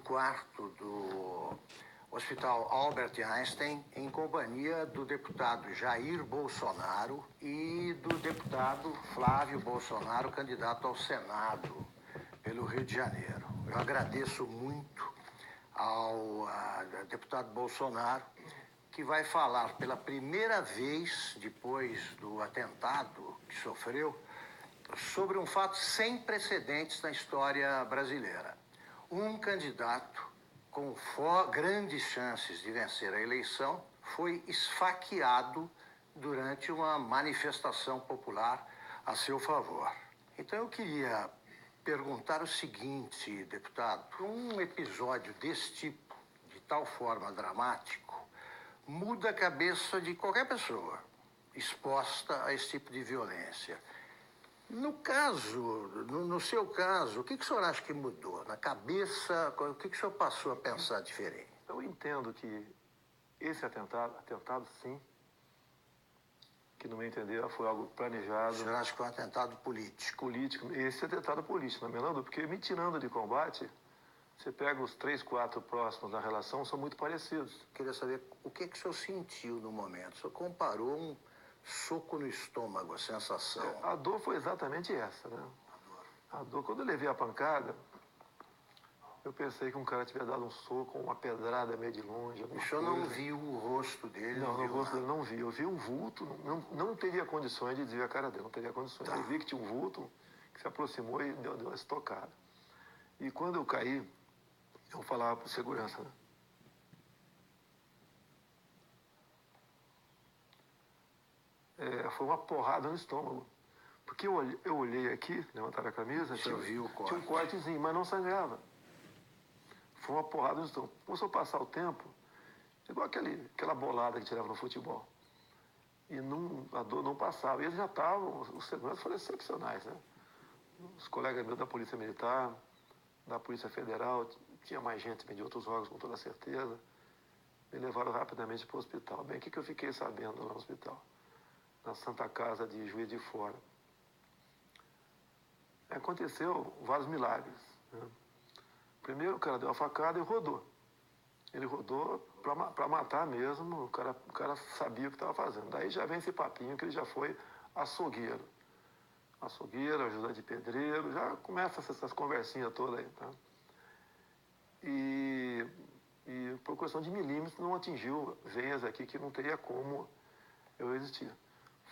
quarto do Hospital Albert Einstein, em companhia do deputado Jair Bolsonaro e do deputado Flávio Bolsonaro, candidato ao Senado pelo Rio de Janeiro. Eu agradeço muito ao deputado Bolsonaro, que vai falar pela primeira vez, depois do atentado que sofreu, sobre um fato sem precedentes na história brasileira. Um candidato com grandes chances de vencer a eleição foi esfaqueado durante uma manifestação popular a seu favor. Então eu queria perguntar o seguinte, deputado: um episódio desse tipo, de tal forma dramático, muda a cabeça de qualquer pessoa exposta a esse tipo de violência. No seu caso, o que o senhor acha que mudou? Na cabeça, o que o senhor passou a pensar diferente? Eu entendo que esse atentado sim, que no meu entender foi algo planejado. O senhor acha que é um atentado político? Político, esse atentado político, na menor dúvida, porque me tirando de combate, você pega os 3, 4 próximos da relação, são muito parecidos. Queria saber o que o senhor sentiu no momento. O senhor comparou um soco no estômago, a sensação. A dor foi exatamente essa, né? A dor, quando eu levei a pancada, eu pensei que um cara tivesse dado um soco, uma pedrada meio de longe. O senhor não viu o rosto dele? Não, o rosto dele não vi. Eu vi um vulto, não teria condições de dizer a cara dele, não teria condições. Tá. Eu vi que tinha um vulto que se aproximou e deu uma estocada. E quando eu caí, eu falava para o segurança, né? Foi uma porrada no estômago. Porque eu olhei aqui, levantaram a camisa, tinha um cortezinho, mas não sangrava. Foi uma porrada no estômago. Começou a passar o tempo, igual aquela bolada que tirava no futebol. E a dor não passava. E eles já estavam, os seguranças foram excepcionais, né? Os colegas meus da Polícia Militar, da Polícia Federal, tinha mais gente de outros órgãos, com toda certeza. Me levaram rapidamente para o hospital. Bem, o que eu fiquei sabendo lá no hospital? Na Santa Casa de Juiz de Fora. Aconteceu vários milagres, né? Primeiro, o cara deu uma facada e rodou. Ele rodou para matar mesmo, o cara sabia o que estava fazendo. Daí já vem esse papinho que ele já foi açougueiro. Açougueiro, ajuda de pedreiro, já começa essas conversinhas todas aí, tá? E por questão de milímetros não atingiu veias aqui que não teria como eu resistir.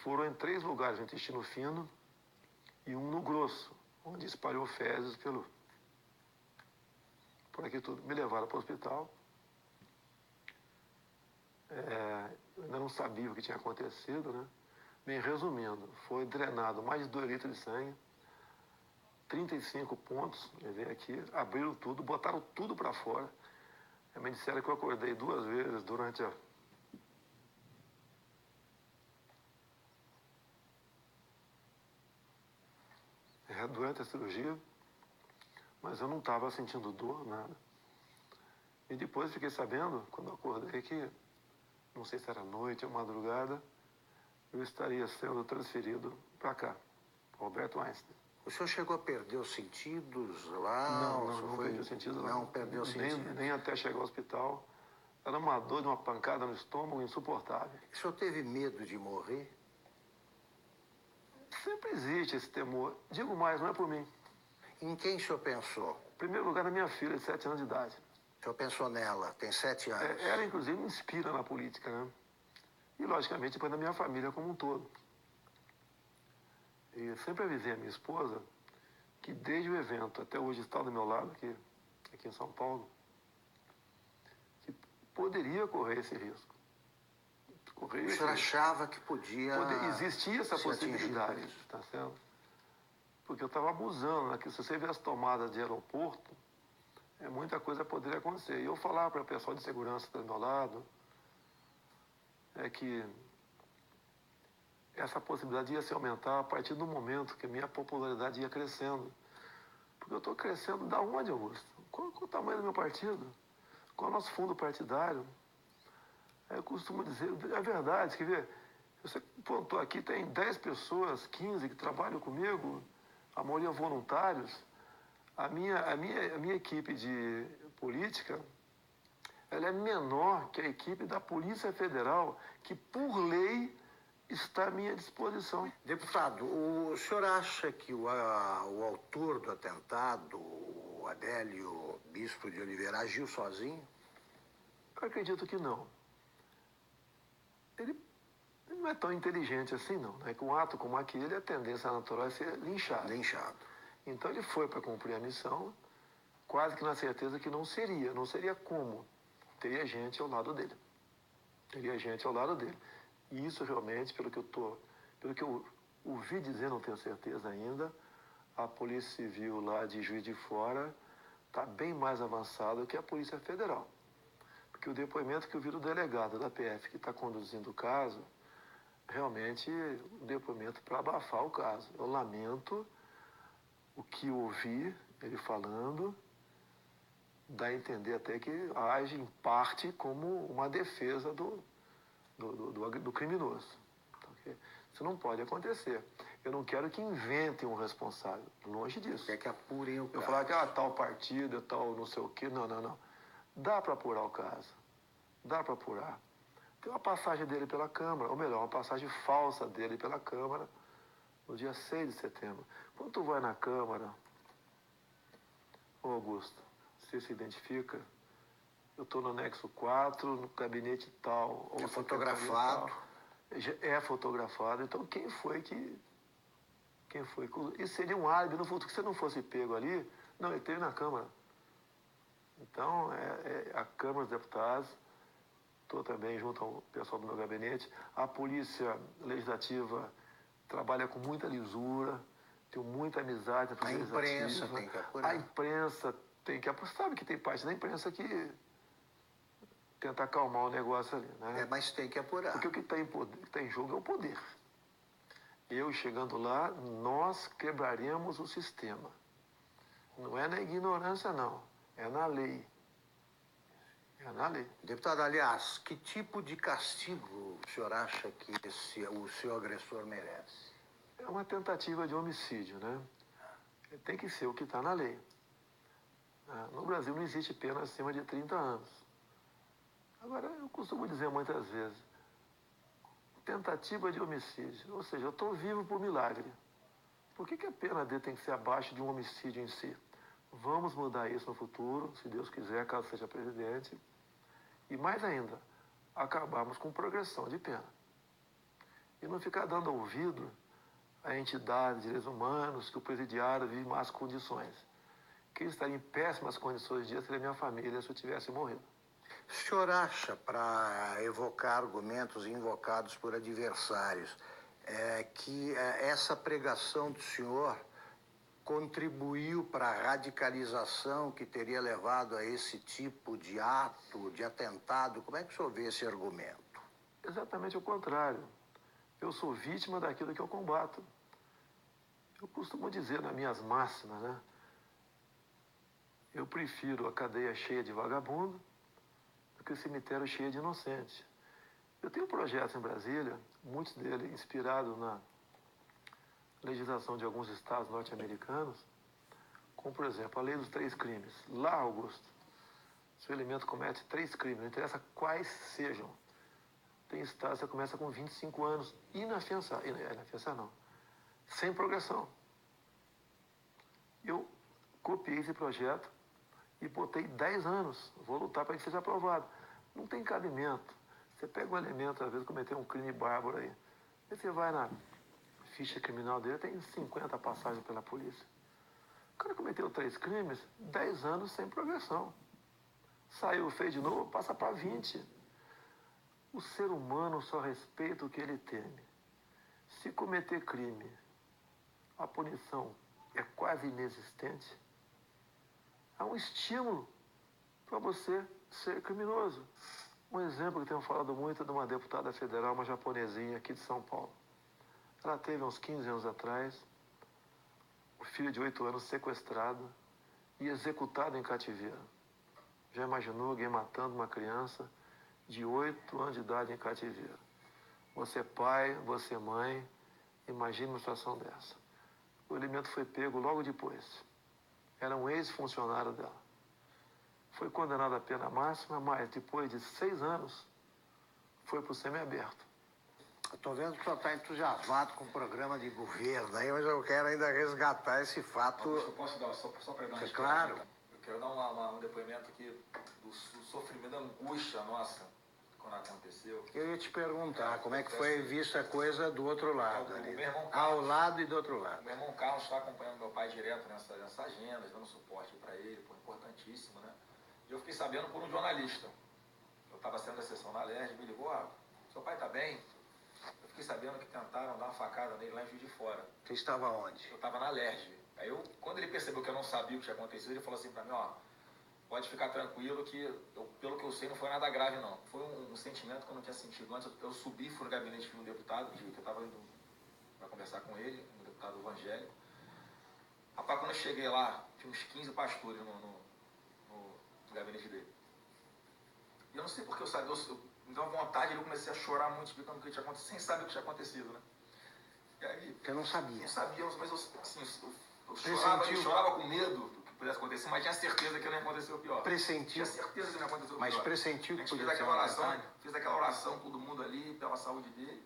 Foram em 3 lugares no intestino fino e um no grosso, onde espalhou fezes por aqui tudo. Me levaram para o hospital. Eu ainda não sabia o que tinha acontecido, né? Bem, resumindo, foi drenado mais de 2 litros de sangue, 35 pontos, levei aqui, abriram tudo, botaram tudo para fora. Me disseram que eu acordei 2 vezes durante a cirurgia, mas eu não estava sentindo dor, nada. E depois fiquei sabendo, quando eu acordei, que não sei se era noite ou madrugada, eu estaria sendo transferido para cá, para Alberto Einstein. O senhor chegou a perder os sentidos lá? Não perdi os sentidos. Não perdeu os sentidos. Nem até chegar ao hospital. Era uma dor de uma pancada no estômago insuportável. O senhor teve medo de morrer? Sempre existe esse temor. Digo mais, não é por mim. Em quem o senhor pensou? Em primeiro lugar, na minha filha, de 7 anos de idade. O senhor pensou nela, tem 7 anos. Ela, inclusive, me inspira na política, né? E, logicamente, depois da minha família como um todo. E sempre avisei a minha esposa que, desde o evento até hoje, está do meu lado, aqui em São Paulo, que poderia correr esse risco. O senhor achava que podia... Existia essa possibilidade, tá certo? Porque eu estava abusando, né? Que se você vê as tomadas de aeroporto, muita coisa poderia acontecer. E eu falava para o pessoal de segurança do meu lado, que essa possibilidade ia se aumentar a partir do momento que a minha popularidade ia crescendo. Porque eu estou crescendo da onde, Augusto? Qual o tamanho do meu partido? Qual é o nosso fundo partidário? Eu costumo dizer, é verdade, quer ver? Você pontou aqui, tem 10 pessoas, 15 que trabalham comigo, a maioria voluntários. A minha equipe de política, ela é menor que a equipe da Polícia Federal, que, por lei, está à minha disposição. Deputado, o senhor acha que o autor do atentado, o Adélio Bispo de Oliveira, agiu sozinho? Eu acredito que não. Ele não é tão inteligente assim, não. Né? Com um ato como aquele, a tendência natural é ser linchado. Então ele foi para cumprir a missão, quase que na certeza que não seria como. Teria gente ao lado dele. E isso realmente, pelo que eu ouvi dizer, não tenho certeza ainda, a Polícia Civil lá de Juiz de Fora está bem mais avançada que a Polícia Federal. Porque o depoimento que eu vi do delegado da PF que está conduzindo o caso, realmente um depoimento para abafar o caso. Eu lamento o que eu ouvi ele falando, dá a entender até que age em parte como uma defesa do criminoso. Isso não pode acontecer. Eu não quero que inventem um responsável. Longe disso. Quer que apurem o caso. Eu falar que tal partido, tal não sei o quê. Não. Dá para apurar o caso. Dá para apurar. Tem uma passagem dele pela Câmara, ou melhor, uma passagem falsa dele pela Câmara no dia 6 de setembro. Quando tu vai na Câmara, ô Augusto, você se identifica? Eu estou no anexo 4, no gabinete tal. É fotografado. É fotografado. Então, quem foi? Isso seria um álibi no futuro, que se não fosse pego ali, não, ele esteve na Câmara. Então, a Câmara dos Deputados, estou também junto ao pessoal do meu gabinete, a Polícia Legislativa trabalha com muita lisura, tenho muita amizade com a imprensa tem que apurar. A imprensa tem que apurar. Sabe que tem parte da imprensa que tenta acalmar o negócio ali, né? Mas tem que apurar. Porque o que está em jogo é o poder. Eu chegando lá, nós quebraremos o sistema. Não é na ignorância, não. É na lei. Deputado, aliás, que tipo de castigo o senhor acha que o seu agressor merece? É uma tentativa de homicídio, né? Tem que ser o que está na lei. No Brasil não existe pena acima de 30 anos. Agora, eu costumo dizer muitas vezes, tentativa de homicídio, ou seja, eu estou vivo por milagre. Por que a pena dele tem que ser abaixo de um homicídio em si? Vamos mudar isso no futuro, se Deus quiser, caso seja presidente. E mais ainda, acabarmos com progressão de pena. E não ficar dando ouvido a entidades de direitos humanos que o presidiário vive em más condições. Quem estaria em péssimas condições de dia seria minha família se eu tivesse morrido. O senhor acha, para evocar argumentos invocados por adversários, que essa pregação do senhor contribuiu para a radicalização que teria levado a esse tipo de ato, de atentado? Como é que o senhor vê esse argumento? Exatamente o contrário. Eu sou vítima daquilo que eu combato. Eu costumo dizer nas minhas máximas, né? Eu prefiro a cadeia cheia de vagabundo do que o cemitério cheio de inocentes. Eu tenho projetos em Brasília, muitos deles inspirados na legislação de alguns estados norte-americanos, como, por exemplo, a lei dos 3 crimes. Lá, Augusto, se o elemento comete 3 crimes, não interessa quais sejam. Tem estados que começa com 25 anos, inafiançável não, sem progressão. Eu copiei esse projeto e botei 10 anos. Vou lutar para que seja aprovado. Não tem cabimento. Você pega um elemento, às vezes, cometeu um crime bárbaro aí. Aí você vai na ficha criminal dele, tem 50 passagens pela polícia. O cara cometeu 3 crimes, 10 anos sem progressão. Saiu, fez de novo, passa para 20. O ser humano só respeita o que ele teme. Se cometer crime, a punição é quase inexistente. Há um estímulo para você ser criminoso. Um exemplo que tenho falado muito é de uma deputada federal, uma japonesinha aqui de São Paulo. Ela teve uns 15 anos atrás, o filho de 8 anos sequestrado e executado em cativeiro. Já imaginou alguém matando uma criança de 8 anos de idade em cativeiro? Você é pai, você é mãe, imagine uma situação dessa. O elemento foi pego logo depois. Era um ex-funcionário dela. foi condenado à pena máxima, mas depois de 6 anos foi para o semiaberto. Estou vendo que o senhor está entusiasmado com o programa de governo aí, mas eu quero ainda resgatar esse fato. Eu posso dar, só para dar uma claro. Eu quero dar um depoimento aqui do sofrimento, da angústia nossa quando aconteceu. Eu ia te perguntar como é que foi vista a coisa do outro lado. Ali. Meu irmão Carlos, ao lado e do outro lado. O meu irmão Carlos está acompanhando meu pai direto nessa agenda, dando suporte para ele, foi importantíssimo, né? E eu fiquei sabendo por um jornalista. Eu estava sendo da sessão na LERJ, me ligou, seu pai está bem? Eu fiquei sabendo que tentaram dar uma facada nele lá em Juiz de Fora. Você estava onde? Eu estava na LERJ. Aí quando ele percebeu que eu não sabia o que tinha acontecido, ele falou assim para mim, pode ficar tranquilo que, pelo que eu sei, não foi nada grave não. Foi um sentimento que eu não tinha sentido antes. Eu subi, fui no gabinete de um deputado, que eu estava indo para conversar com ele, um deputado evangélico. Rapaz, quando eu cheguei lá, tinha uns 15 pastores no gabinete dele. E eu não sei porque eu sabia, me deu uma vontade, eu comecei a chorar muito, explicando o que tinha acontecido, sem saber o que tinha acontecido, né? E aí, eu não sabia. Não sabia, mas eu chorava com medo do que pudesse acontecer, mas tinha certeza que não ia acontecer o pior. Pressentiu? Tinha certeza que não ia acontecer o pior. Mas pressentiu que podia ser fiz aquela oração, todo mundo ali, pela saúde dele.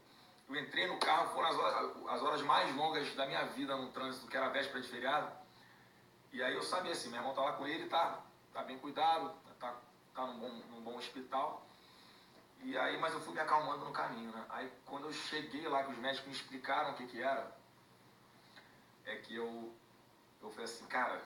Eu entrei no carro, foram as horas mais longas da minha vida no trânsito, que era a véspera de feriado. E aí eu sabia assim, meu irmão tá lá com ele, tá bem cuidado, tá num bom hospital. E aí, mas eu fui me acalmando no caminho, né? Aí quando eu cheguei lá, que os médicos me explicaram o que era, é que eu falei assim, cara,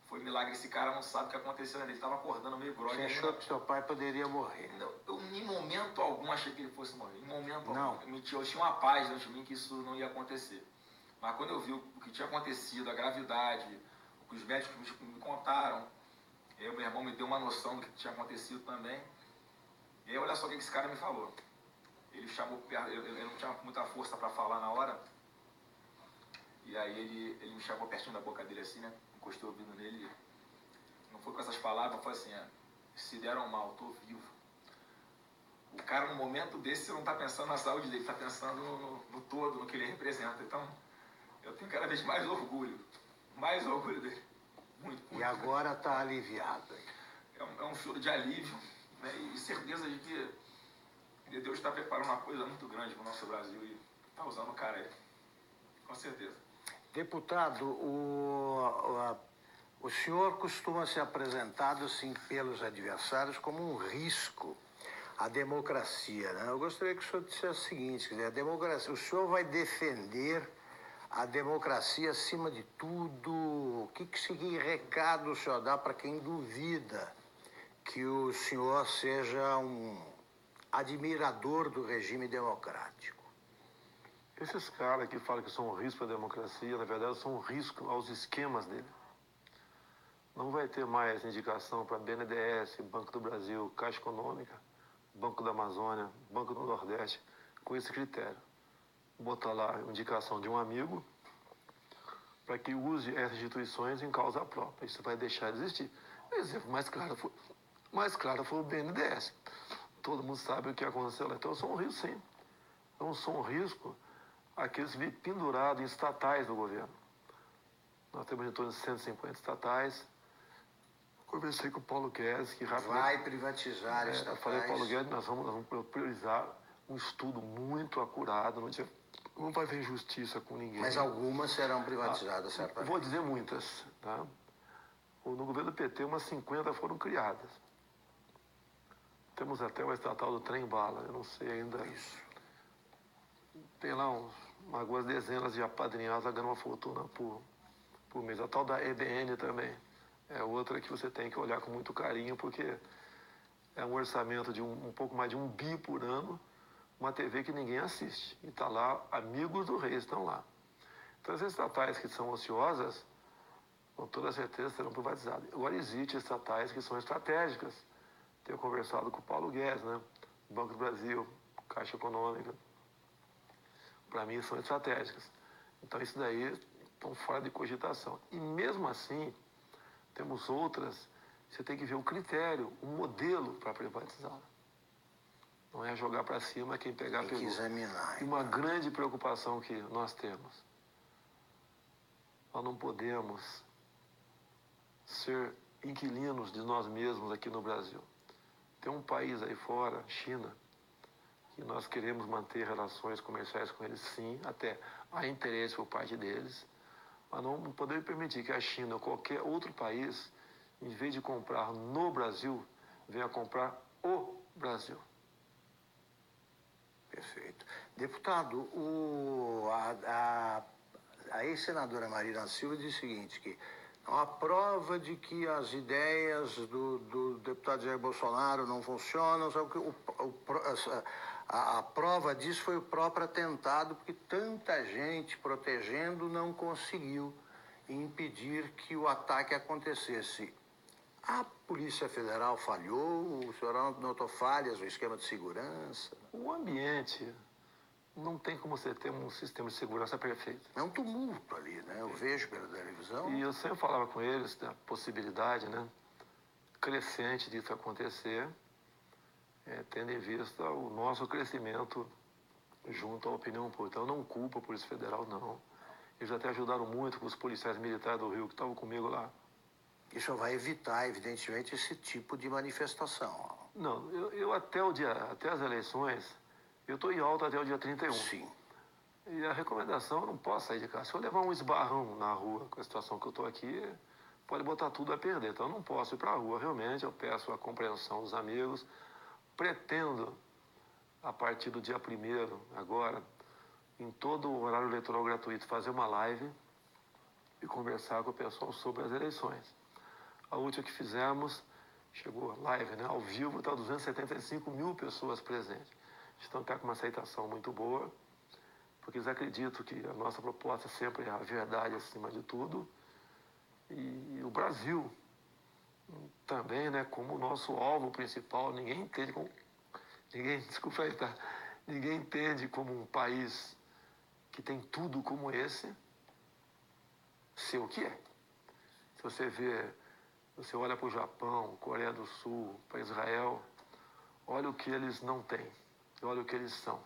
foi milagre, esse cara não sabe o que aconteceu, né? Ele estava acordando meio grogue. Você achou que seu pai poderia morrer? Eu em momento algum achei que ele fosse morrer, em momento não. algum. Eu tinha uma paz dentro de mim que isso não ia acontecer. Mas quando eu vi o que tinha acontecido, a gravidade, o que os médicos me contaram, meu irmão me deu uma noção do que tinha acontecido também. E aí olha só o que esse cara me falou. Ele chamou, eu não tinha muita força para falar na hora. E aí ele me chamou pertinho da boca dele assim, né? Encostou o ouvido nele. Não foi com essas palavras, foi assim, se deram mal, tô vivo. O cara no momento desse não tá pensando na saúde dele, tá pensando no todo, no que ele representa. Então, eu tenho cada vez mais orgulho dele. Muito. E agora tá aliviado. É um choro de alívio, né? E certeza de que Deus está preparando uma coisa muito grande para o nosso Brasil e está usando o cara aí. Com certeza. Deputado, o senhor costuma ser apresentado assim pelos adversários como um risco à democracia, né? Eu gostaria que o senhor dissesse o seguinte, quer dizer, a democracia, o senhor vai defender a democracia acima de tudo? Que recado o senhor dá para quem duvida que o senhor seja um admirador do regime democrático? Esses caras que falam que são um risco para a democracia, na verdade, são um risco aos esquemas dele. Não vai ter mais indicação para BNDES, Banco do Brasil, Caixa Econômica, Banco da Amazônia, Banco do Nordeste, com esse critério. Botar lá a indicação de um amigo para que use essas instituições em causa própria. Isso vai deixar de existir. O exemplo mais claro foi o BNDES. Todo mundo sabe o que aconteceu lá. Então eu sou um risco, sim. Eu sou um risco àqueles que vivem pendurados em estatais do governo. Nós temos em torno de 150 estatais. Conversei com o Paulo Guedes, que rapidamente... Vai privatizar estatais. Eu falei, Paulo Guedes, nós vamos priorizar um estudo muito acurado. Não vai haver injustiça com ninguém. Mas algumas serão privatizadas, certamente. Vou dizer muitas. Tá? No governo do PT, umas 50 foram criadas. Temos até uma estatal do trem-bala, eu não sei ainda. Isso. Tem lá algumas dezenas de apadrinhados ganhando uma fortuna por mês. A tal da EBN também. É outra que você tem que olhar com muito carinho, porque é um orçamento de um pouco mais de 1 bi por ano, uma TV que ninguém assiste. E está lá, amigos do rei estão lá. Então, as estatais que são ociosas, com toda certeza serão privatizadas. Agora, existem estatais que são estratégicas. Tenho conversado com o Paulo Guedes, né? Banco do Brasil, Caixa Econômica. Para mim, são estratégicas. Então, isso daí estão fora de cogitação. E mesmo assim, temos outras, você tem que ver o critério, o modelo para privatizá-la. Não é jogar para cima quem pegar, tem que pegou. examinar. E uma grande preocupação que nós temos. Nós não podemos ser inquilinos de nós mesmos aqui no Brasil. Tem um país aí fora, China, que nós queremos manter relações comerciais com eles, sim, até há interesse por parte deles, mas não podemos permitir que a China ou qualquer outro país, em vez de comprar no Brasil, venha comprar o Brasil. Perfeito. Deputado, a ex-senadora Marina Silva diz o seguinte, que a prova de que as ideias do deputado Jair Bolsonaro não funcionam, sabe que a prova disso foi o próprio atentado, porque tanta gente protegendo não conseguiu impedir que o ataque acontecesse. A Polícia Federal falhou? O senhor notou falhas no esquema de segurança? O ambiente não tem como você ter um sistema de segurança perfeito. É um tumulto ali, né? Eu vejo pela televisão. E eu sempre falava com eles da possibilidade, né, crescente disso acontecer, tendo em vista o nosso crescimento junto à opinião pública. Então, eu não culpo a Polícia Federal, não. Eles até ajudaram muito com os policiais militares do Rio que estavam comigo lá. Isso vai evitar, evidentemente, esse tipo de manifestação. Não, eu até as eleições, eu estou em alta até o dia 31. Sim. E a recomendação, eu não posso sair de casa. Se eu levar um esbarrão na rua com a situação que eu estou aqui, pode botar tudo a perder. Então, eu não posso ir para a rua, realmente. Eu peço a compreensão dos amigos. Pretendo, a partir do dia 1º, agora, em todo o horário eleitoral gratuito, fazer uma live e conversar com o pessoal sobre as eleições. A última que fizemos, chegou live, né, ao vivo, está 275 mil pessoas presentes. Estão cá com uma aceitação muito boa, porque eles acreditam que a nossa proposta sempre é a verdade acima de tudo. E o Brasil também, né, como o nosso alvo principal, ninguém entende como um país que tem tudo como esse, ser o que é. Se você olha para o Japão, Coreia do Sul, para Israel, olha o que eles não têm, olha o que eles são.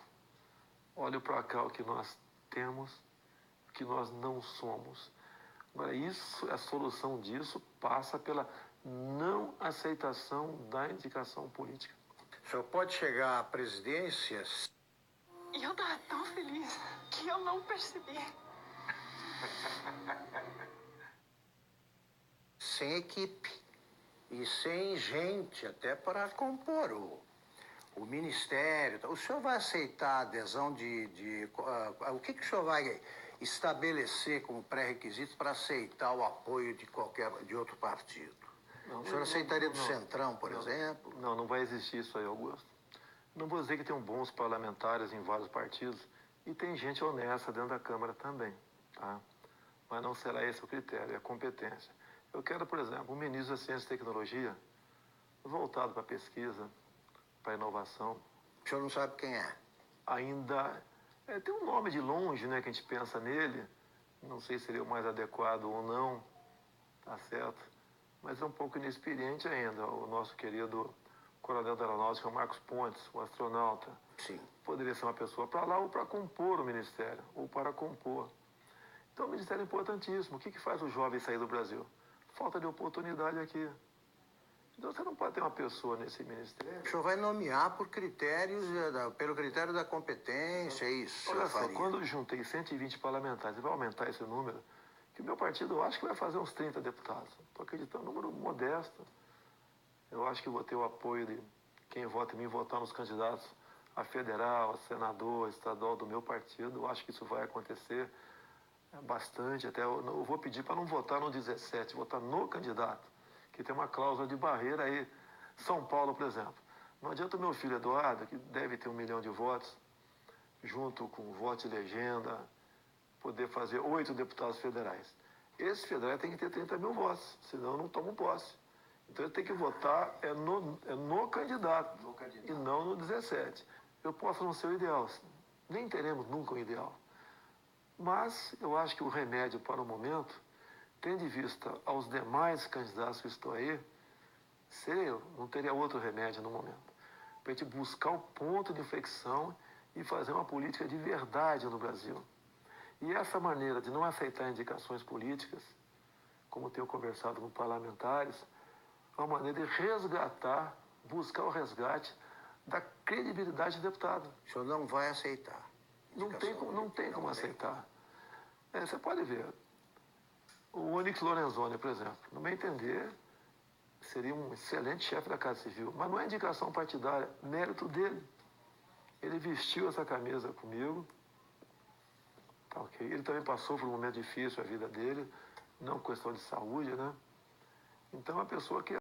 Olha para cá o que nós temos, o que nós não somos. Agora, a solução disso passa pela não aceitação da indicação política. O senhor pode chegar à presidência... E eu estava tão feliz que eu não percebi. Sem equipe e sem gente até para compor o ministério. O senhor vai aceitar a adesão o que o senhor vai estabelecer como pré-requisitos para aceitar o apoio de outro partido? O senhor aceitaria do Centrão, por exemplo? Não vai existir isso aí, Augusto. Não vou dizer que tem bons parlamentares em vários partidos e tem gente honesta dentro da Câmara também, tá? Mas não será esse o critério, é a competência. Eu quero, por exemplo, um ministro da Ciência e Tecnologia voltado para a pesquisa, para a inovação. O senhor não sabe quem é? Ainda tem um nome de longe, né, que a gente pensa nele. Não sei se seria o mais adequado ou não, tá certo? Mas é um pouco inexperiente ainda. O nosso querido coronel da Aeronáutica, Marcos Pontes, o astronauta. Sim. Poderia ser uma pessoa para lá ou para compor o ministério, ou para compor. Então, o ministério é importantíssimo. O que faz o jovem sair do Brasil? Falta de oportunidade aqui. Então, você não pode ter uma pessoa nesse ministério. O senhor vai nomear por critérios, pelo critério da competência, é isso? Olha só, quando eu juntei 120 parlamentares, e vai aumentar esse número, que o meu partido, eu acho que vai fazer uns 30 deputados. Estou acreditando, um número modesto. Eu acho que vou ter o apoio de quem vota em mim, votar nos candidatos a federal, a senador, a estadual do meu partido. Eu acho que isso vai acontecer bastante. Até eu vou pedir para não votar no 17, votar no candidato, que tem uma cláusula de barreira aí. São Paulo, por exemplo. Não adianta o meu filho Eduardo, que deve ter 1 milhão de votos, junto com voto de legenda, poder fazer 8 deputados federais. Esse federal tem que ter 30 mil votos, senão eu não tomo posse. Então ele tem que votar no candidato, e não no 17. Eu posso não ser o ideal, nem teremos nunca o ideal. Mas eu acho que o remédio para o momento, tendo em vista aos demais candidatos que estão aí, seria eu, não teria outro remédio no momento. Para a gente buscar o ponto de inflexão e fazer uma política de verdade no Brasil. E essa maneira de não aceitar indicações políticas, como tenho conversado com parlamentares, uma maneira de resgatar, buscar o resgate da credibilidade do deputado. O senhor não vai aceitar? Não tem como aceitar. Você pode ver. O Onyx Lorenzoni, por exemplo, no meu entender, seria um excelente chefe da Casa Civil, mas não é indicação partidária, mérito dele. Ele vestiu essa camisa comigo, tá ok? Ele também passou por um momento difícil a vida dele, não questão de saúde, né? Então, é uma pessoa que